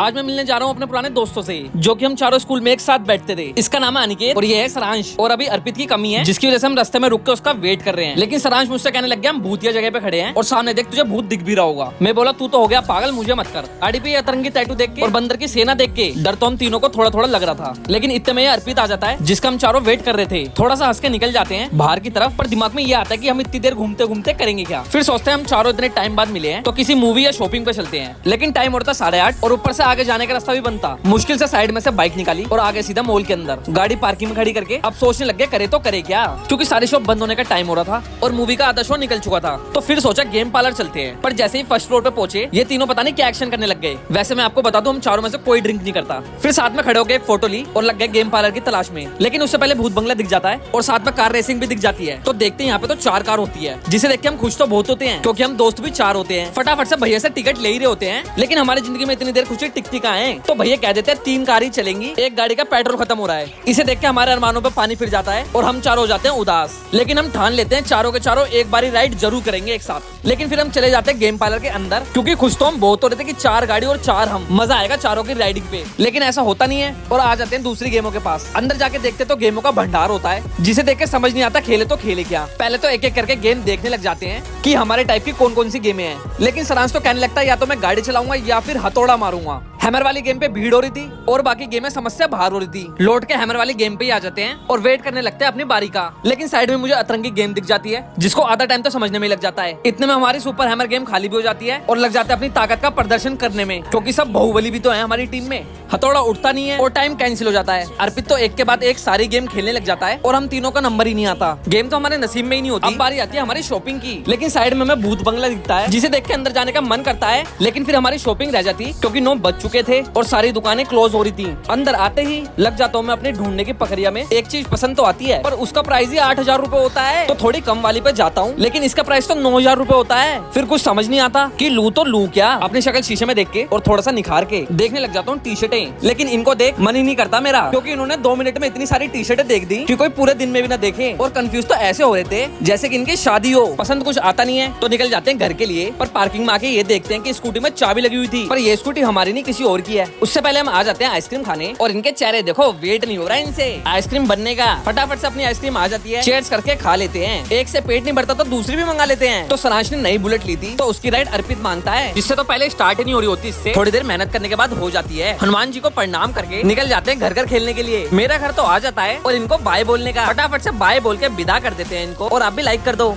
आज मैं मिलने जा रहा हूँ अपने पुराने दोस्तों से, जो कि हम चारों स्कूल में एक साथ बैठते थे। इसका नाम है अनिकेत और ये है सारांश। और अभी अर्पित की कमी है, जिसकी वजह से हम रास्ते में रुक के उसका वेट कर रहे हैं। लेकिन सारांश मुझसे कहने लग गया हम भूतिया जगह पे खड़े हैं और सामने देख तुझे भूत दिख भी रहा होगा। मैं बोला तू तो हो गया पागल, मुझे मत कर। आड़ी पे अतरंगी टैटू देख के और बंदर की सेना देख के डर तो हम तीनों को थोड़ा थोड़ा लग रहा था। लेकिन इतने में अर्पित आ जाता है, जिसका हम चारों वेट कर रहे थे। थोड़ा सा हंस के निकल जाते हैं बाहर की तरफ, पर दिमाग में ये आता है कि हम इतनी देर घूमते घूमते करेंगे क्या। फिर सोचते हैं हम चारों इतने टाइम बाद मिले हैं तो किसी मूवी या शॉपिंग पे चलते हैं। लेकिन टाइम होता 8:30 और ऊपर से आगे जाने का रास्ता भी बनता। मुश्किल से साइड में से बाइक निकाली और आगे सीधा मॉल के अंदर गाड़ी पार्किंग में खड़ी करके अब सोचने लग गए करे तो करे क्या, क्योंकि सारी शॉप बंद होने का टाइम हो रहा था और मूवी का आधा शो निकल चुका था। तो फिर सोचा गेम पार्लर चलते हैं। पर जैसे ही फर्स्ट फ्लोर पे पहुंचे ये तीनों पता नहीं क्या एक्शन करने लग गए। वैसे मैं आपको बता दूं हम चारों में से कोई ड्रिंक नहीं करता। फिर साथ में खड़े होकर एक फोटो ली और लग गए गेम पार्लर की तलाश में। लेकिन उससे पहले भूत बंगला दिख जाता है और साथ में कार रेसिंग भी दिख जाती है। तो देखते हैं यहाँ पे तो 4 कार होती है, जिसे देख के हम खुश तो बहुत होते हैं क्योंकि हम दोस्त भी 4 होते हैं। फटाफट से भैया से टिकट ले ही रहे होते हैं। लेकिन हमारी जिंदगी में इतनी देर खुशी टिकती कहाँ है, तो भैया कह देते हैं 3 कार ही चलेंगी, एक गाड़ी का पेट्रोल खत्म हो रहा है। इसे देख के हमारे अरमानों पे पानी फिर जाता है और हम चारों हो जाते हैं उदास। लेकिन हम ठान लेते हैं चारों के चारों एक बारी राइड जरूर करेंगे एक साथ। लेकिन फिर हम चले जाते हैं गेम पार्लर के अंदर, क्योंकि खुश तो हम बहुत हो रहे थे कि 4 गाड़ी और 4 हम, मजा आएगा चारों की राइडिंग पे। लेकिन ऐसा होता नहीं है और आ जाते हैं दूसरी गेमों के पास। अंदर जाके देखते तो गेमों का भंडार होता है, जिसे देख के समझ नहीं आता खेले तो खेले क्या। पहले तो एक एक करके गेम देखने लग जाते हैं कि हमारे टाइप की कौन कौन सी गेमें हैं। लेकिन सारांश तो कहने लगता है या तो मैं गाड़ी चलाऊंगा या फिर हथौड़ा मारूंगा। हैमर वाली गेम पे भीड़ हो रही थी और बाकी गेम में समस्या बाहर हो रही थी। लौट के हैमर वाली गेम पे ही आ जाते हैं और वेट करने लगते हैं अपनी बारी का। लेकिन साइड में मुझे अतरंगी गेम दिख जाती है, जिसको आधा टाइम तो समझने में लग जाता है। इतने में हमारी सुपर हैमर गेम खाली भी हो जाती है और लग जाते हैं अपनी ताकत का प्रदर्शन करने में, क्योंकि सब बाहुबली भी तो है हमारी टीम में। हथौड़ा उठता नहीं है और टाइम कैंसिल हो जाता है। अर्पित तो एक के बाद एक सारी गेम खेलने लग जाता है और हम तीनों का नंबर ही नहीं आता। गेम तो हमारे नसीब में ही नहीं होती। अब बारी आती है हमारी शॉपिंग की। लेकिन साइड में हमें भूत बंगला दिखता है, जिसे देख के अंदर जाने का मन करता है। लेकिन फिर हमारी शॉपिंग रह जाती क्योंकि 9 बज चुके थे और सारी दुकानें क्लोज हो रही थी। अंदर आते ही लग जाता हूँ मैं अपने ढूंढने की प्रक्रिया में। एक चीज पसंद तो आती है पर उसका प्राइस ही 8,000 रुपए होता है, तो थोड़ी कम वाली पे जाता हूँ। लेकिन इसका प्राइस तो 9,000 रुपए होता है। फिर कुछ समझ नहीं आता कि लूं तो लूं क्या। अपनी शक्ल शीशे में देख के और थोड़ा सा निखार के देखने लग जाता हूँ टी शर्टें। लेकिन इनको देख मन ही नहीं करता मेरा, क्योंकि इन्होंने 2 मिनट में इतनी सारी टी शर्टें देख दी कि कोई पूरे दिन में भी ना देखे। और कंफ्यूज तो ऐसे हो रहे थे जैसे कि इनकी शादी हो। पसंद कुछ आता नहीं है तो निकल जाते हैं घर के लिए। पर पार्किंग में आके ये देखते हैं कि स्कूटी में चाबी लगी हुई थी, पर ये स्कूटी हमारी नहीं किसी और की है। उससे पहले हम आ जाते हैं आइसक्रीम खाने और इनके चेहरे देखो, वेट नहीं हो रहा है इनसे आइसक्रीम बनने का। फटाफट से अपनी आइसक्रीम आ जाती है, चेयर्स करके खा लेते हैं। एक से पेट नहीं भरता तो दूसरी भी मंगा लेते हैं। तो सारांश ने नई बुलेट ली थी तो उसकी राइड अर्पित मानता है, जिससे तो पहले स्टार्ट ही नहीं हो रही होती। इससे थोड़ी देर मेहनत करने के बाद हो जाती है। हनुमान जी को प्रणाम करके निकल जाते हैं घर घर खेलने के लिए। मेरा घर तो आ जाता है और इनको बाय बोलने का। फटाफट से बाय बोल के विदा कर देते हैं इनको। और आप भी लाइक कर दो।